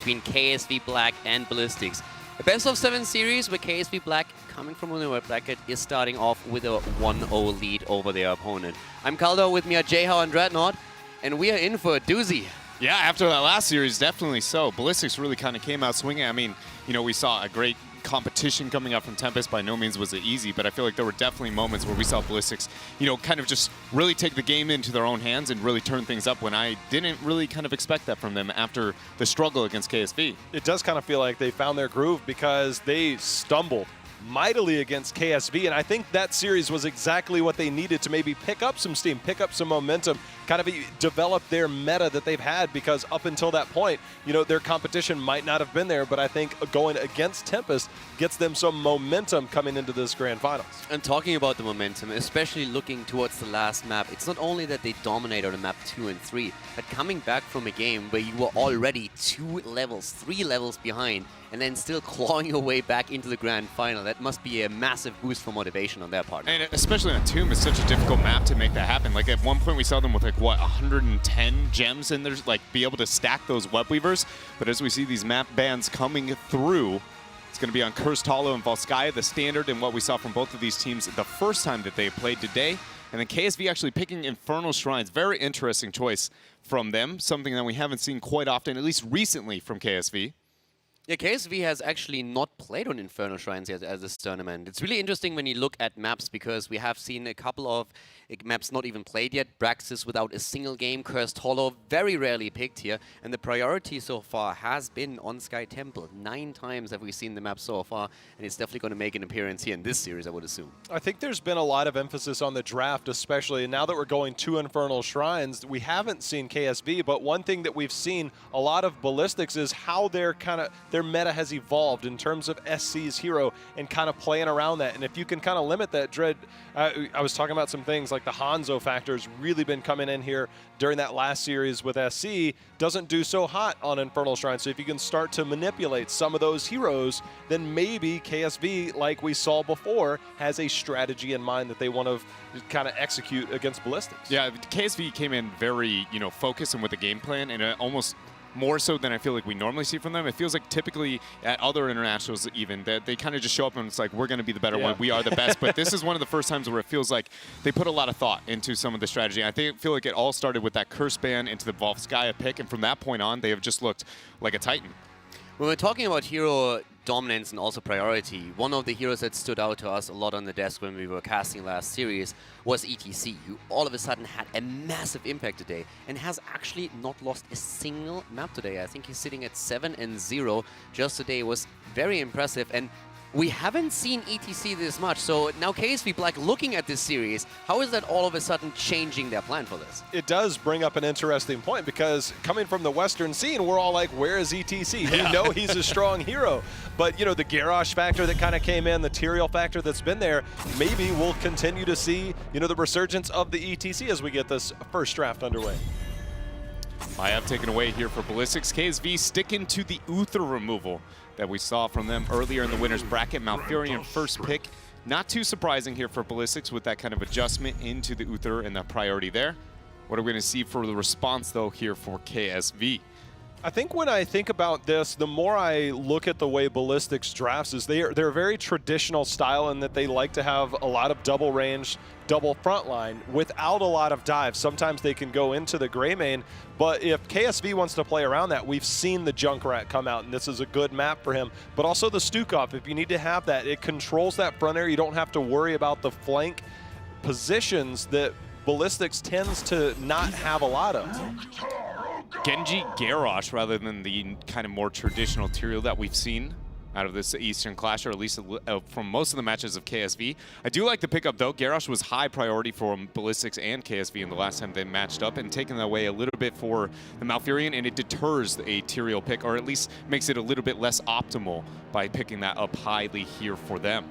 between KSV Black and Ballistix. A best-of-7 series where KSV Black, coming from a lower bracket, is starting off with a 1-0 lead over their opponent. I'm Caldo, with me are Jayhow and Dreadnought, and we are in for a doozy. Yeah, after that last series, definitely so. Ballistix really kind of came out swinging. I mean, you know, we saw a great competition coming up from Tempest. By no means was it easy, but I feel like there were definitely moments where we saw Ballistix, you know, kind of just really take the game into their own hands and really turn things up when I didn't really kind of expect that from them after the struggle against KSV. It does kind of feel like they found their groove because they stumbled mightily against KSV, and I think that series was exactly what they needed to maybe pick up some steam, pick up some momentum, kind of develop their meta that they've had, because up until that point, you know, their competition might not have been there, but I think going against Tempest gets them some momentum coming into this grand finals. And talking about the momentum, especially looking towards the last map, it's not only that they dominate on map 2 and 3, but coming back from a game where you were already 3 levels behind, and then still clawing your way back into the grand final. That must be a massive boost for motivation on their part. And especially on Tomb, it's such a difficult map to make that happen. Like at one point we saw them with like, what, 110 gems in there, like be able to stack those web weavers. But as we see these map bans coming through, it's going to be on Cursed Hollow and Volskaya, the standard, and what we saw from both of these teams the first time that they played today. And then KSV actually picking Infernal Shrines. Very interesting choice from them, something that we haven't seen quite often, at least recently from KSV. Yeah, KSV has actually not played on Infernal Shrines yet as this tournament. It's really interesting when you look at maps, because we have seen a couple of maps not even played yet. Braxis without a single game, Cursed Hollow very rarely picked here, and the priority so far has been on Sky Temple. 9 times have we seen the map so far, and it's definitely going to make an appearance here in this series, I would assume. I think there's been a lot of emphasis on the draft, especially now that we're going to Infernal Shrines. We haven't seen KSV, but one thing that we've seen a lot of Ballistix is how their meta has evolved in terms of SC's hero and kind of playing around that. And if you can kind of limit that, Dread, I was talking about some things like the Hanzo factor has really been coming in here during that last series with SC. Doesn't do so hot on Infernal Shrine. So if you can start to manipulate some of those heroes, then maybe KSV, like we saw before, has a strategy in mind that they want to kind of execute against Ballistix. Yeah, KSV came in very, you know, focused and with a game plan, and almost more so than I feel like we normally see from them. It feels like typically at other internationals even, that they kind of just show up and it's like, we're going to be the better one, we are the best. But this is one of the first times where it feels like they put a lot of thought into some of the strategy. I feel like it all started with that curse ban into the Volskaya pick, and from that point on, they have just looked like a titan. When we're talking about hero dominance and also priority, one of the heroes that stood out to us a lot on the desk when we were casting last series was ETC, who all of a sudden had a massive impact today and has actually not lost a single map today. I think he's sitting at 7-0 just today. Was very impressive, and we haven't seen ETC this much. So now KSV Black looking at this series, how is that all of a sudden changing their plan for this? It does bring up an interesting point, because coming from the Western scene, we're all like, where is ETC? Yeah. We know he's a strong hero. But, you know, the Garrosh factor that kind of came in, the Tyrael factor that's been there, maybe we'll continue to see, you know, the resurgence of the ETC as we get this first draft underway. I have taken away here for Ballistix. KSV sticking to the Uther removal that we saw from them earlier in the winner's bracket. Malfurion first pick. Not too surprising here for Ballistix with that kind of adjustment into the Uther and the priority there. What are we going to see for the response, though, here for KSV? I think when I think about this, the more I look at the way Ballistix drafts is they're a very traditional style in that they like to have a lot of double range, double front line without a lot of dives. Sometimes they can go into the gray main, but if KSV wants to play around that, we've seen the Junkrat come out, and this is a good map for him. But also the Stukov, if you need to have that, it controls that front area. You don't have to worry about the flank positions that Ballistix tends to not have a lot of. Genji Garrosh rather than the kind of more traditional Tyrael that we've seen out of this Eastern Clash, or at least from most of the matches of KSV. I do like the pickup, though. Garrosh was high priority for Ballistix and KSV in the last time they matched up, and taking away a little bit for the Malfurion, and it deters a Tyrael pick, or at least makes it a little bit less optimal by picking that up highly here for them.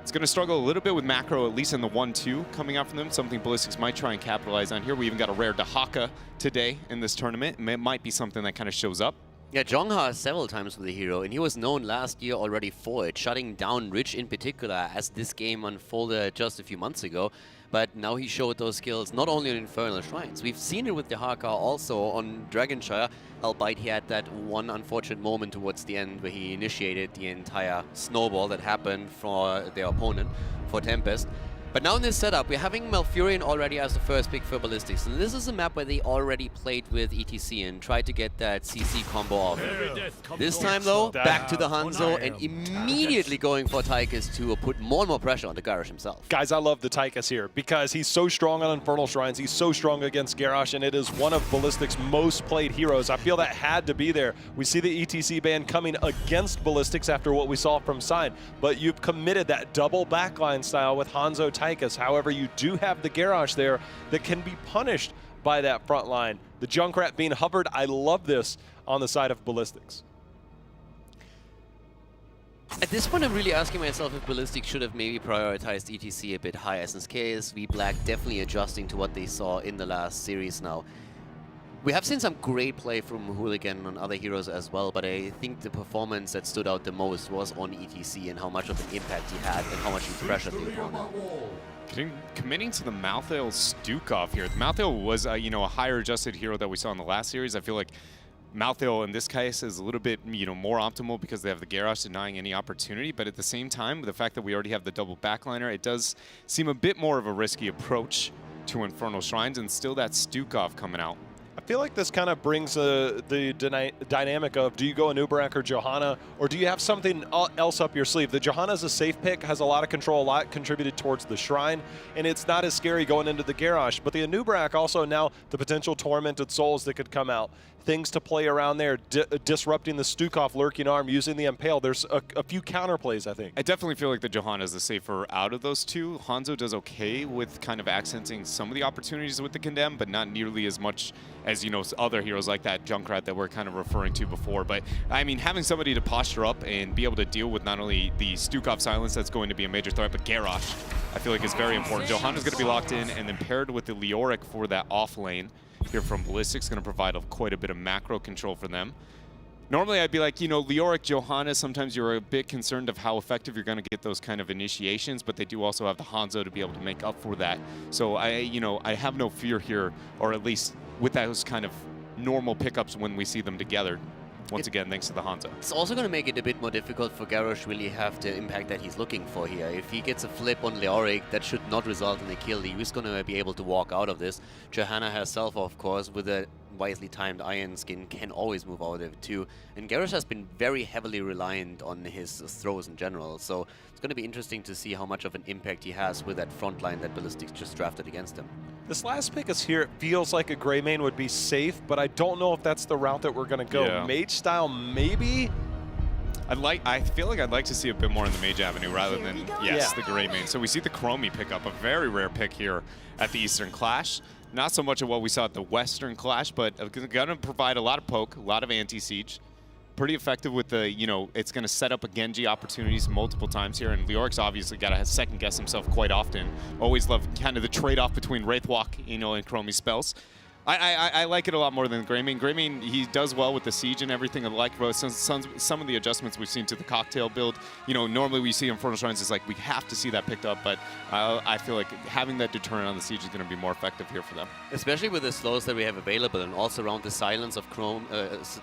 It's going to struggle a little bit with macro, at least in the 1-2 coming out from them, something Ballistix might try and capitalize on here. We even got a rare Dahaka today in this tournament. It might be something that kind of shows up. Yeah, Jongha several times with the hero, and he was known last year already for it, shutting down Rich in particular as this game unfolded just a few months ago. But now he showed those skills not only on Infernal Shrines. We've seen it with the Haka also on Dragonshire, albeit he had that one unfortunate moment towards the end where he initiated the entire snowball that happened for their opponent, for Tempest. But now in this setup, we're having Malfurion already as the first pick for Ballistix. And this is a map where they already played with ETC and tried to get that CC combo off. This time though, back to the Hanzo and immediately going for Tychus to put more and more pressure on the Garrosh himself. Guys, I love the Tychus here because he's so strong on Infernal Shrines. He's so strong against Garrosh, and it is one of Ballistix' most played heroes. I feel that had to be there. We see the ETC ban coming against Ballistix after what we saw from Sign, but you've committed that double backline style with Hanzo Tychus. However, you do have the Garrosh there that can be punished by that front line. The Junkrat being hovered, I love this on the side of Ballistix. At this point, I'm really asking myself if Ballistix should have maybe prioritized ETC a bit higher, since KSV Black definitely adjusting to what they saw in the last series now. We have seen some great play from Hooligan on other heroes as well, but I think the performance that stood out the most was on ETC and how much of an impact he had and how much he pressured the opponent. Committing to the Malthael Stukov here. The Malthael was, you know, a higher adjusted hero that we saw in the last series. I feel like Malthael in this case is a little bit, you know, more optimal because they have the Garrosh denying any opportunity. But at the same time, the fact that we already have the double backliner, it does seem a bit more of a risky approach to Infernal Shrines, and still that Stukov coming out. I feel like this kind of brings the dynamic of, do you go Anubarak or Johanna, or do you have something else up your sleeve? The Johanna's a safe pick, has a lot of control, a lot contributed towards the Shrine, and it's not as scary going into the Garrosh. But the Anubarak also now, the potential Tormented Souls that could come out, things to play around there, disrupting the Stukov lurking arm, using the Impale. There's a few counterplays, I think. I definitely feel like the Johanna is the safer out of those two. Hanzo does okay with kind of accenting some of the opportunities with the Condemn, but not nearly as much as, you know, other heroes like that Junkrat that we're kind of referring to before. But, I mean, having somebody to posture up and be able to deal with not only the Stukov silence that's going to be a major threat, but Garrosh, I feel like is very important. Johanna's going to be locked in, and then paired with the Leoric for that off lane here from Ballistix, going to provide quite a bit of macro control for them. Normally, I'd be like, you know, Leoric, Johanna, sometimes you're a bit concerned of how effective you're going to get those kind of initiations, but they do also have the Hanzo to be able to make up for that. So I have no fear here, or at least with those kind of normal pickups when we see them together. Once again, thanks to the Hanzo. It's also going to make it a bit more difficult for Garrosh to really have the impact that he's looking for here. If he gets a flip on Leoric, that should not result in a kill. He's going to be able to walk out of this. Johanna herself, of course, with a wisely timed Iron Skin, can always move out of it too. And Garrosh has been very heavily reliant on his throws in general. So it's going to be interesting to see how much of an impact he has with that front line that Ballistix just drafted against him. This last pick is here. It feels like a gray main would be safe, but I don't know if that's the route that we're going to go. Yeah. Mage style, maybe? I feel like I'd like to see a bit more in the Mage Avenue rather than, yes, the Gray main. So we see the Chromie pick up, a very rare pick here at the Eastern Clash. Not so much of what we saw at the Western Clash, but going to provide a lot of poke, a lot of anti-siege. Pretty effective with the, you know, it's going to set up a Genji opportunities multiple times here, and Leoric's obviously got to second guess himself quite often. Always love kind of the trade-off between Wraithwalk, you know, and Chromie spells. I like it a lot more than Greymane. Greymane, he does well with the siege and everything. I like some of the adjustments we've seen to the cocktail build. You know, normally we see Infernal Shrines is like we have to see that picked up, but I feel like having that deterrent on the siege is going to be more effective here for them. Especially with the slows that we have available, and also around the silence of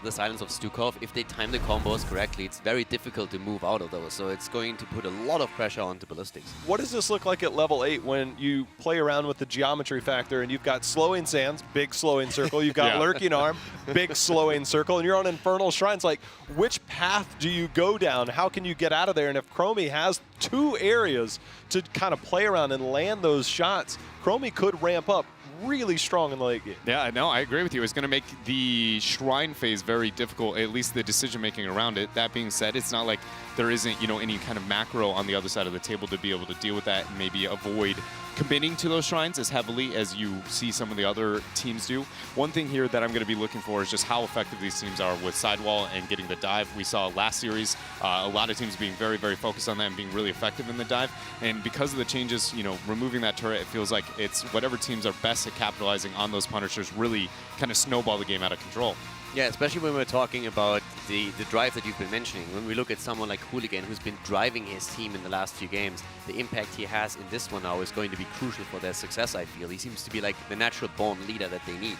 the silence of Stukov. If they time the combos correctly, it's very difficult to move out of those. So it's going to put a lot of pressure onto Ballistix. What does this look like at level 8 when you play around with the geometry factor and you've got slowing sands, big slowing circle, you've got lurking arm, big slowing circle, and you're on Infernal Shrines? Like, which path do you go down? How can you get out of there? And if Chromie has 2 areas to kind of play around and land those shots, Chromie could ramp up really strong in the late game. Yeah, no, I agree with you. It's going to make the Shrine phase very difficult, at least the decision-making around it. That being said, it's not like there isn't, you know, any kind of macro on the other side of the table to be able to deal with that and maybe avoid committing to those shrines as heavily as you see some of the other teams do. One thing here that I'm going to be looking for is just how effective these teams are with sidewall and getting the dive. We saw last series a lot of teams being very, very focused on that and being really effective in the dive. And because of the changes, you know, removing that turret, it feels like it's whatever teams are best at capitalizing on those punishers really kind of snowball the game out of control. Yeah, especially when we're talking about the drive that you've been mentioning. When we look at someone like Hooligan, who's been driving his team in the last few games, the impact he has in this one now is going to be crucial for their success, I feel. He seems to be like the natural born leader that they need.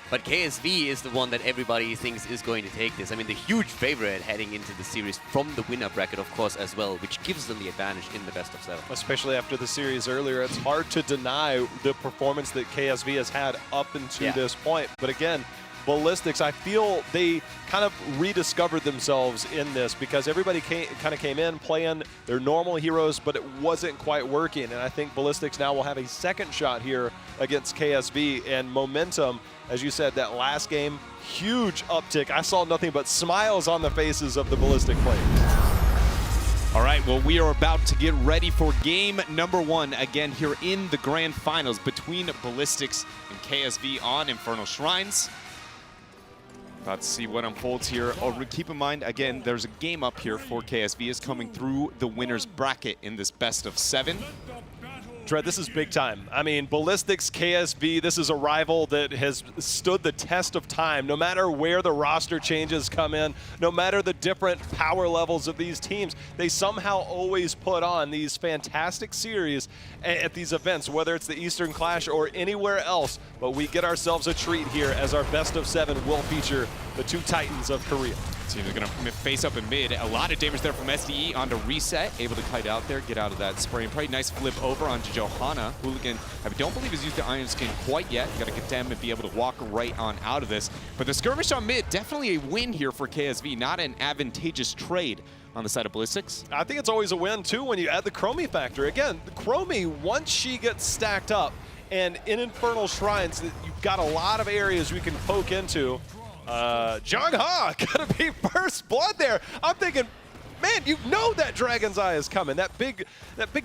But KSV is the one that everybody thinks is going to take this. I mean, the huge favorite heading into the series from the winner bracket, of course, as well, which gives them the advantage in the best of 7. Especially after the series earlier, it's hard to deny the performance that KSV has had up until this point. But again, Ballistix, I feel they kind of rediscovered themselves in this because everybody kind of came in playing their normal heroes, but it wasn't quite working. And I think Ballistix now will have a second shot here against KSV, and momentum, as you said, that last game, huge uptick. I saw nothing but smiles on the faces of the Ballistic players. All right, well, we are about to get ready for game number 1 again here in the grand finals between Ballistix and KSV on Infernal Shrines. About to see what unfolds here. Oh, keep in mind, again, there's a game up here for KSV is coming through the winner's bracket in this best of 7. Dread, this is big time. I mean, Ballistix, KSV, this is a rival that has stood the test of time. No matter where the roster changes come in, no matter the different power levels of these teams, they somehow always put on these fantastic series at these events, whether it's the Eastern Clash or anywhere else. But we get ourselves a treat here as our best of 7 will feature the 2 Titans of Korea. Team is going to face up in mid. A lot of damage there from SDE onto Reset. Able to kite out there, get out of that spray and pray. Nice flip over onto Johanna. Hooligan, I don't believe has used the Iron Skin quite yet. Got to get them and be able to walk right on out of this. But the skirmish on mid, definitely a win here for KSV. Not an advantageous trade on the side of Ballistix. I think it's always a win, too, when you add the Chromie factor. Again, the Chromie, once she gets stacked up, and in Infernal Shrines, you've got a lot of areas we can poke into. Jung Ha gonna be first blood there. I'm thinking, man, you know that Dragon's Eye is coming. That big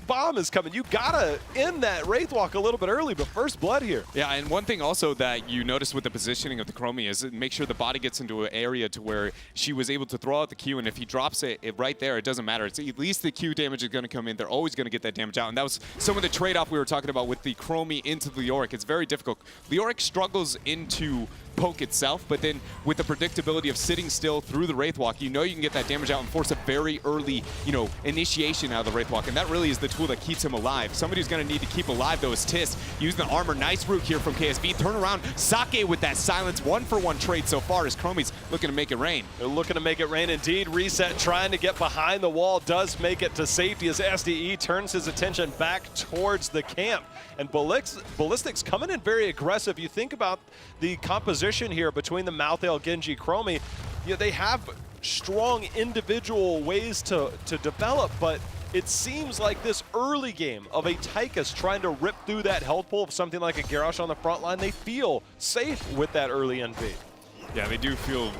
bomb is coming. You gotta end that Wraithwalk a little bit early, but first blood here. Yeah, and one thing also that you notice with the positioning of the Chromie is make sure the body gets into an area to where she was able to throw out the Q, and if he drops it right there, it doesn't matter. It's at least the Q damage is gonna come in. They're always gonna get that damage out, and that was some of the trade-off we were talking about with the Chromie into Leoric. It's very difficult. Leoric struggles into poke itself, but then with the predictability of sitting still through the Wraithwalk, you know you can get that damage out and force a very early, initiation out of the Wraithwalk, and that really is the tool that keeps him alive. Somebody who's going to need to keep alive, though, is Tis. Using the armor, nice route here from KSV. Turn around, Sake with that silence, 1-for-1 trade so far as Chromie's looking to make it rain. They're looking to make it rain indeed. Reset trying to get behind the wall, does make it to safety as SDE turns his attention back towards the camp. And Ballistix coming in very aggressive. You think about the composition here between the Malthael, Genji, Chromie. They have strong individual ways to develop, but it seems like this early game of a Tychus trying to rip through that health pool of something like a Garrosh on the front line, they feel safe with that early NV. Yeah, they do feel,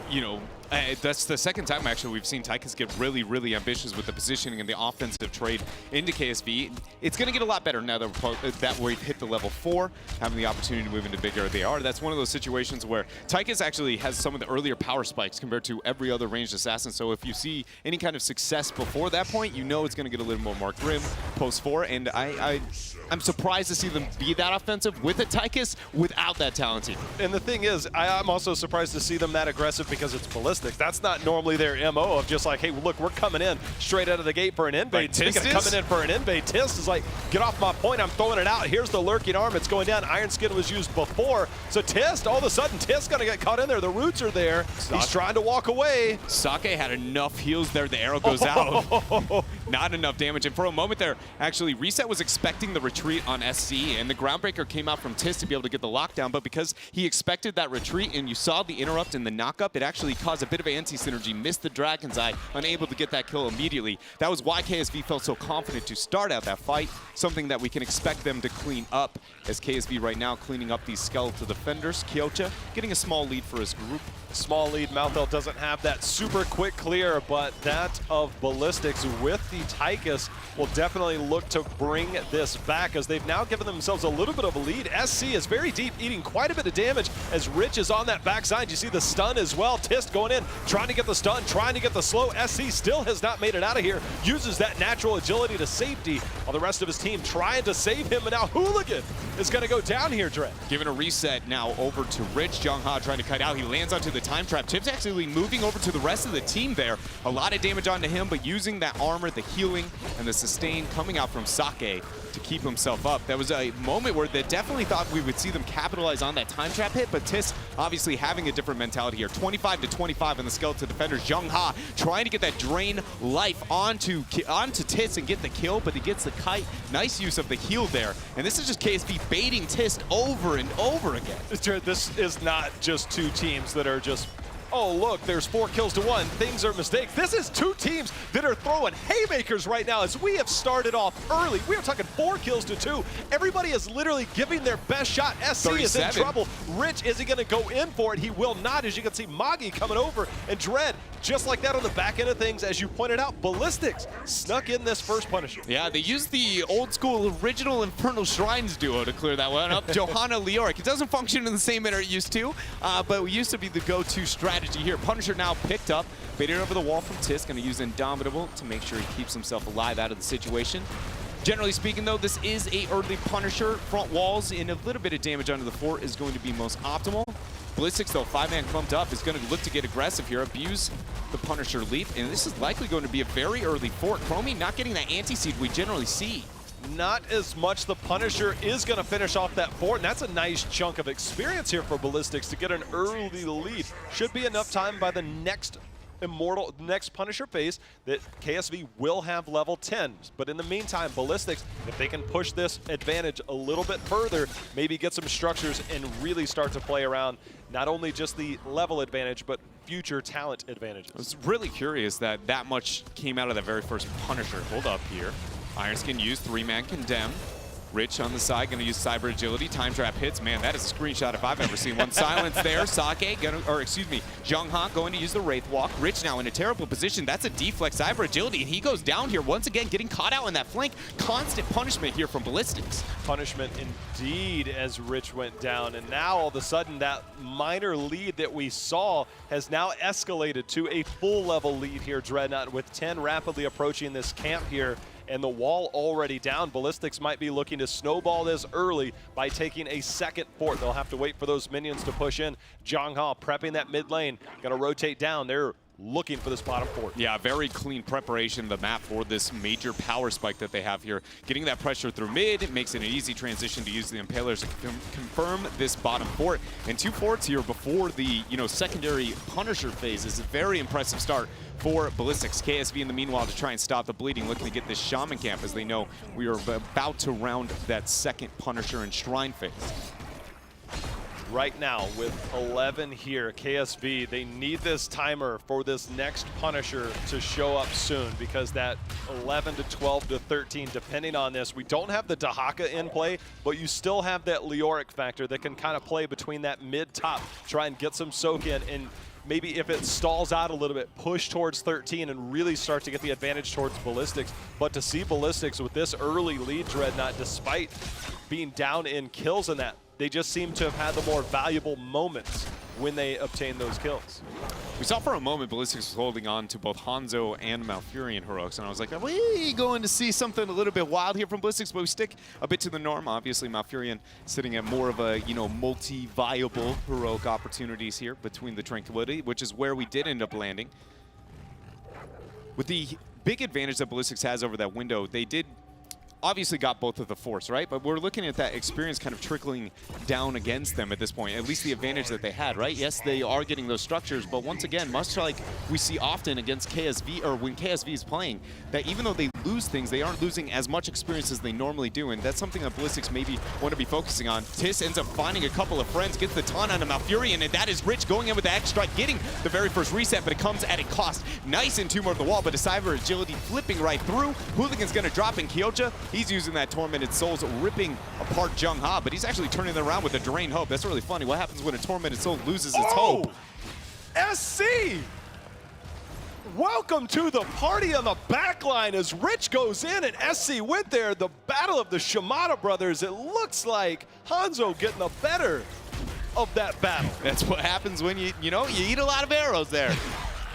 that's the second time actually we've seen Tychus get really, really ambitious with the positioning and the offensive trade into KSV. It's going to get a lot better now that we've hit the level 4, having the opportunity to move into bigger AR. That's one of those situations where Tychus actually has some of the earlier power spikes compared to every other ranged assassin. So if you see any kind of success before that point, you know it's going to get a little more Mark Grim post 4. And I'm surprised to see them be that offensive with a Tychus without that talented. And the thing is, I'm also surprised to see them that aggressive because it's Ballistix. That's not normally their MO of just like, hey, look, we're coming in straight out of the gate for an invade. Speaking of coming in for an invade, Tis is like, get off my point, I'm throwing it out. Here's the lurking arm, it's going down. Iron Skin was used before. So Tis, all of a sudden, Tis gonna get caught in there. The roots are there. He's trying to walk away. Sake had enough heals there. The arrow goes out. Not enough damage. And for a moment there, actually, Reset was expecting the retreat on SC, and the Groundbreaker came out from Tis to be able to get the lockdown, but because he expected that retreat and you saw the interrupt and the knock-up, it actually caused a bit of anti-synergy, missed the Dragon's Eye, unable to get that kill immediately. That was why KSV felt so confident to start out that fight, something that we can expect them to clean up, as KSV right now cleaning up these skeletal defenders. Kyocha getting a small lead for his group. Small lead. Malthael doesn't have that super quick clear, but that of Ballistix with the Tychus will definitely look to bring this back as they've now given themselves a little bit of a lead. SC is very deep, eating quite a bit of damage as Rich is on that backside. You see the stun as well. Tist going in, trying to get the stun, trying to get the slow. SC still has not made it out of here. Uses that natural agility to safety. while the rest of his team trying to save him, and now Hooligan is going to go down here, Dre. Giving a reset now over to Rich. Jung Ha trying to cut out. He lands onto the time trap. Tip's actually moving over to the rest of the team there. A lot of damage onto him, but using that armor, the healing, and the sustain coming out from Sake to keep himself up. That was a moment where they definitely thought we would see them capitalize on that time trap hit, but Tis obviously having a different mentality here. 25 to 25 on the skeleton defenders. Jung Ha trying to get that drain life onto Tis and get the kill, but he gets the kite. Nice use of the heal there. And this is just KSV baiting Tis over and over again. This is not just two teams that are just, oh, look, there's 4 kills to 1. Things are mistakes. This is 2 teams that are throwing haymakers right now as we have started off early. We are talking 4 kills to 2. Everybody is literally giving their best shot. SC 37. Is in trouble. Rich, is he going to go in for it? He will not. As you can see, Magi coming over, and Dread, just like that on the back end of things, as you pointed out, Ballistix snuck in this first Punisher. Yeah, they used the old school original Infernal Shrines duo to clear that one up. Johanna Leoric. It doesn't function in the same manner it used to, but it used to be the go-to strategy here. Punisher now picked up, baited over the wall from Tis, going to use Indomitable to make sure he keeps himself alive out of the situation. Generally speaking, though, this is a early Punisher. Front walls and a little bit of damage onto the fort is going to be most optimal. Ballistix, though, 5-man clumped up, is going to look to get aggressive here, abuse the Punisher leap, and this is likely going to be a very early fort. Chromie not getting that anti-seed we generally see. Not as much. The Punisher is going to finish off that fort, and that's a nice chunk of experience here for Ballistix to get an early lead. Should be enough time by the next Punisher phase that KSV will have level 10. But in the meantime, Ballistix, if they can push this advantage a little bit further, maybe get some structures and really start to play around not only just the level advantage, but future talent advantages. I was really curious that that much came out of that very first Punisher. Hold up here. Ironskin used 3-man condemn. Rich on the side, going to use cyber agility. Time trap hits. Man, that is a screenshot if I've ever seen one. Silence there. Sake, Jung Ha going to use the Wraith Walk. Rich now in a terrible position. That's a deflex cyber agility, and he goes down here once again, getting caught out in that flank. Constant punishment here from Ballistix. Punishment indeed as Rich went down, and now all of a sudden that minor lead that we saw has now escalated to a full level lead here, Dreadnought, with 10 rapidly approaching this camp here. And the wall already down. Ballistix might be looking to snowball this early by taking a second fort. They'll have to wait for those minions to push in. Jung Ha prepping that mid lane. Got to rotate down. They're looking for this bottom fort. Yeah, very clean preparation of the map for this major power spike that they have here. Getting that pressure through mid, it makes it an easy transition to use the Impalers to confirm this bottom fort. And 2 forts here before the secondary Punisher phase is a very impressive start for Ballistix. KSV in the meanwhile to try and stop the bleeding, looking to get this Shaman camp as they know we are about to round that second Punisher and Shrine phase. Right now with 11 here, KSV, they need this timer for this next Punisher to show up soon, because that 11 to 12 to 13, depending on this, we don't have the Dahaka in play, but you still have that Leoric factor that can kind of play between that mid-top, try and get some soak in, and maybe if it stalls out a little bit, push towards 13 and really start to get the advantage towards Ballistix. But to see Ballistix with this early lead, Dreadnought, despite being down in kills in that, they just seem to have had the more valuable moments when they obtain those kills. We saw for a moment Ballistix was holding on to both Hanzo and Malfurion heroics, and I was like, are we going to see something a little bit wild here from Ballistix? But we stick a bit to the norm. Obviously, Malfurion sitting at more of a, multi-viable heroic opportunities here between the Tranquility, which is where we did end up landing. With the big advantage that Ballistix has over that window, they did obviously got both of the force, right? But we're looking at that experience kind of trickling down against them at this point, at least the advantage that they had, right? Yes, they are getting those structures, but once again, much like we see often against KSV, or when KSV is playing, that even though they lose things, they aren't losing as much experience as they normally do, and that's something that Ballistix maybe want to be focusing on. Tis ends up finding a couple of friends, gets the taunt on a Malfurion, and that is Rich going in with the X strike, getting the very first reset, but it comes at a cost. Nice Entomber of the wall, but a cyber agility flipping right through. Hooligan's going to drop in Kyoja. He's using that Tormented Souls, ripping apart Jung Ha, but he's actually turning it around with a Drain Hope. That's really funny. What happens when a Tormented Soul loses its hope? SC! Welcome to the party on the backline as Rich goes in and SC went there. The battle of the Shimada brothers. It looks like Hanzo getting the better of that battle. That's what happens when you eat a lot of arrows there.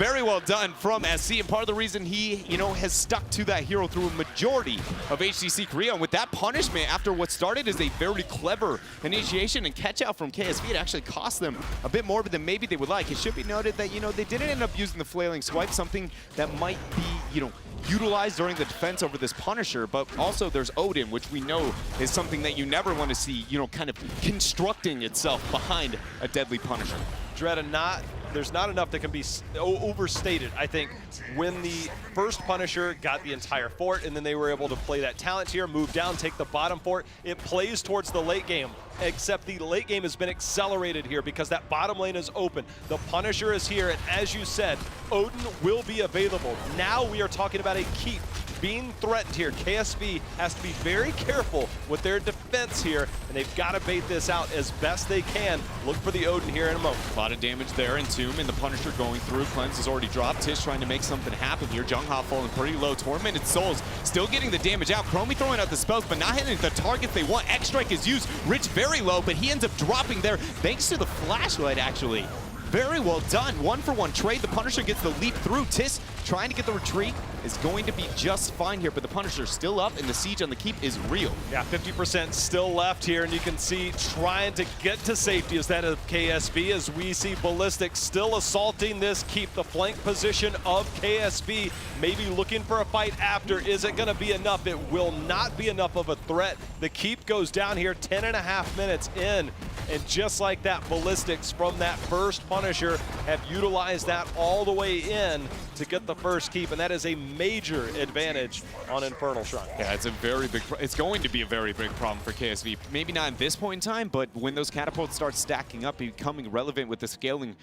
Very well done from SC, and part of the reason he, has stuck to that hero through a majority of HGC Korea. And with that punishment, after what started as a very clever initiation and catch out from KSV, it actually cost them a bit more than maybe they would like. It should be noted that, they didn't end up using the flailing swipe, something that might be, utilized during the defense over this Punisher, but also there's Odin, which we know is something that you never want to see, kind of constructing itself behind a deadly Punisher. Dredna, there's not enough that can be overstated. I think when the first Punisher got the entire fort and then they were able to play that talent tier, move down, take the bottom fort, it plays towards the late game. Except the late game has been accelerated here because that bottom lane is open. The Punisher is here, and as you said, Odin will be available. Now we are talking about a keep being threatened here. KSV has to be very careful with their defense here, and they've got to bait this out as best they can. Look for the Odin here in a moment. A lot of damage there, and Tomb and the Punisher going through. Cleanse has already dropped. Tish trying to make something happen here. Jungha falling pretty low. Tormented Souls still getting the damage out. Chromie throwing out the spells, but not hitting the targets they want. X-Strike is used. Rich very low, but he ends up dropping there thanks to the flashlight, actually. Very well done. 1-for-1 trade. The Punisher gets the leap through. Tis trying to get the retreat is going to be just fine here, but the Punisher still up, and the siege on the keep is real. Yeah, 50% still left here, and you can see trying to get to safety is that of KSV, as we see Ballistix still assaulting this keep, the flank position of KSV, maybe looking for a fight after. Is it going to be enough? It will not be enough of a threat. The keep goes down here 10.5 minutes in, and just like that, Ballistix from that first Punisher have utilized that all the way in to get the first keep, and that is a major advantage on Infernal Shrine. Yeah, it's going to be a very big problem for KSV. Maybe not at this point in time, but when those catapults start stacking up, becoming relevant with the scaling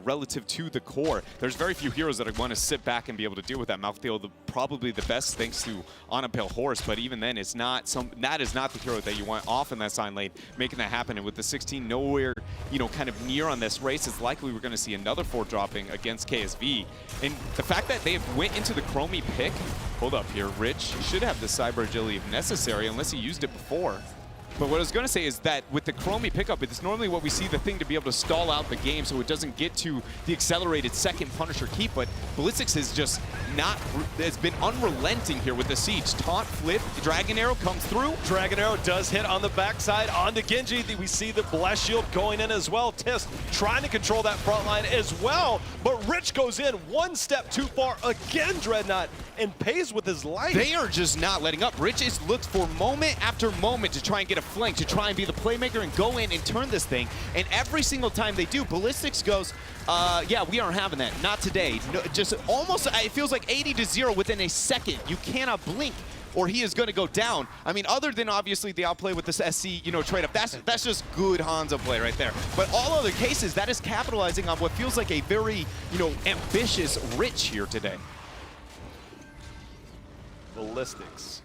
relative to the core, there's very few heroes that want to sit back and be able to deal with that. Mouthfeel, probably the best thanks to On a Pale Horse, but even then, that is not the hero that you want off in that sign lane, making that happen. And with the 16 nowhere, kind of near on this race, it's likely we're going to see another fort dropping against KSV. And the fact that they went into the Chromie pick, hold up here, Rich, you should have the cyber agility if necessary, unless he used it before. But what I was going to say is that with the Chromie pickup, it's normally what we see the thing to be able to stall out the game so it doesn't get to the accelerated second Punisher keep, but Ballistix has been unrelenting here with the siege. Taunt, flip, the Dragon Arrow comes through. Dragon Arrow does hit on the backside onto Genji. We see the Blast Shield going in as well. Tis trying to control that front line as well, but Rich goes in one step too far again, Dreadnought, and pays with his life. They are just not letting up. Rich is looked for moment after moment to try and get a flank, to try and be the playmaker and go in and turn this thing. And every single time they do, Ballistix goes, yeah, we aren't having that. Not today. No, just almost, it feels like 80-0 within a second. You cannot blink or he is going to go down. I mean, other than obviously the outplay with this SC, trade up, that's just good Hanzo play right there. But all other cases, that is capitalizing on what feels like a very, ambitious Rich here today. Ballistix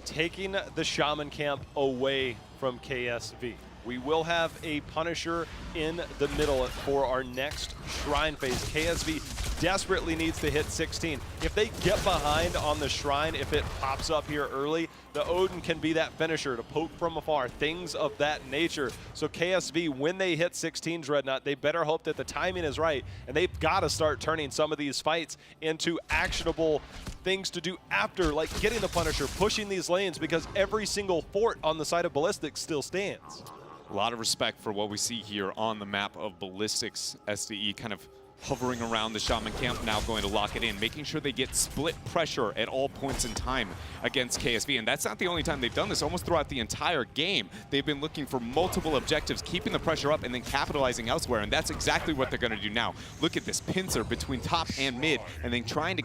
taking the Shaman camp away from KSV. We will have a Punisher in the middle for our next Shrine phase. KSV desperately needs to hit 16. If they get behind on the Shrine, if it pops up here early, the Odin can be that finisher to poke from afar, things of that nature. So KSV, when they hit 16 Dreadnought, they better hope that the timing is right, and they've got to start turning some of these fights into actionable things to do after, like getting the Punisher, pushing these lanes, because every single fort on the side of Ballistix still stands. A lot of respect for what we see here on the map of Ballistix. SDE kind of hovering around the Shaman camp, now going to lock it in, making sure they get split pressure at all points in time against KSV. And that's not the only time they've done this. Almost throughout the entire game, they've been looking for multiple objectives, keeping the pressure up and then capitalizing elsewhere. And that's exactly what they're going to do now. Look at this pincer between top and mid, and then trying to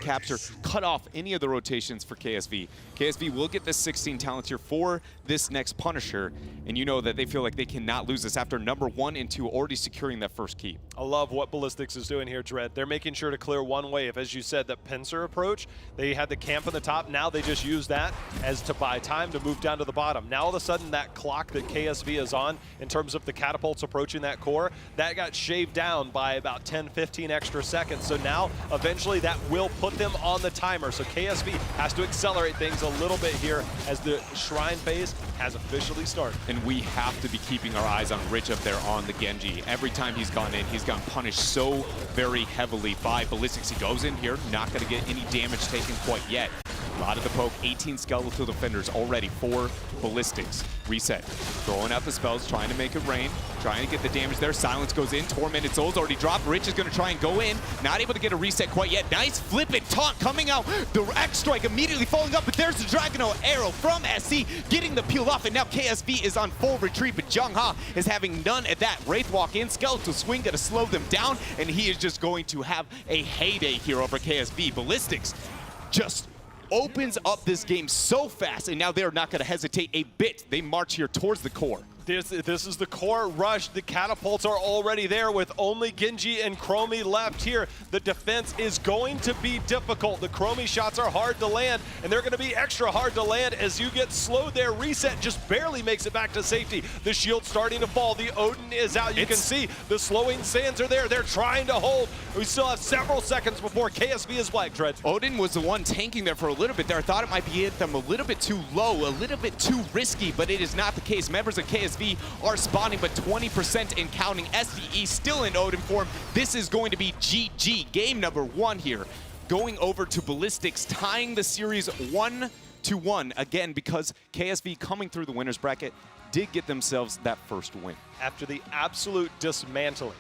cut off any of the rotations for KSV. KSV will get this 16 talent here for this next Punisher, and you know that they feel like they cannot lose this after number 1 and 2 already securing that first key. I love what Ballistix is doing here, Dread. They're making sure to clear one wave. As you said, the pincer approach, they had the camp on the top. Now they just use that as to buy time to move down to the bottom. Now all of a sudden that clock that KSV is on in terms of the catapults approaching that core, that got shaved down by about 10, 15 extra seconds. So now eventually that will put them on the timer. So KSV has to accelerate things a little bit here as the Shrine phase has officially started. And we have to be keeping our eyes on Rich up there on the Genji. Every time he's gone in, he's has gotten punished so very heavily by Ballistix. He goes in here, not going to get any damage taken quite yet. A lot of the poke, 18 skeletal defenders already for Ballistix. Reset, throwing out the spells, trying to make it rain, trying to get the damage there. Silence goes in, Tormented Soul's already dropped. Rich is going to try and go in, not able to get a reset quite yet. Nice flippant taunt coming out. The X Strike immediately falling up, but there's the Dragonite arrow from SC, getting the peel off, and now KSV is on full retreat, but Jung Ha is having none of that. Wraith walk in, Skeletal Swing going to slow them down, and he is just going to have a heyday here over KSV. Ballistix just opens up this game so fast, and now they're not going to hesitate a bit. They march here towards the core. This is the core rush. The catapults are already there with only Genji and Chromie left here. The defense is going to be difficult. The Chromie shots are hard to land, and they're going to be extra hard to land as you get slowed there. Reset just barely makes it back to safety. The shield's starting to fall. The Odin is out. You can see the slowing sands are there. They're trying to hold. We still have several seconds before KSV is black, Dread. Odin was the one tanking there for a little bit there. I thought it might be hit them a little bit too low, a little bit too risky, but it is not the case. Members of KSV are spawning, but 20% and counting. SDE still in Odin form. This is going to be GG. Game number 1 here. Going over to Ballistix, tying the series 1-1. Again, because KSV coming through the winner's bracket did get themselves that first win. After the absolute dismantling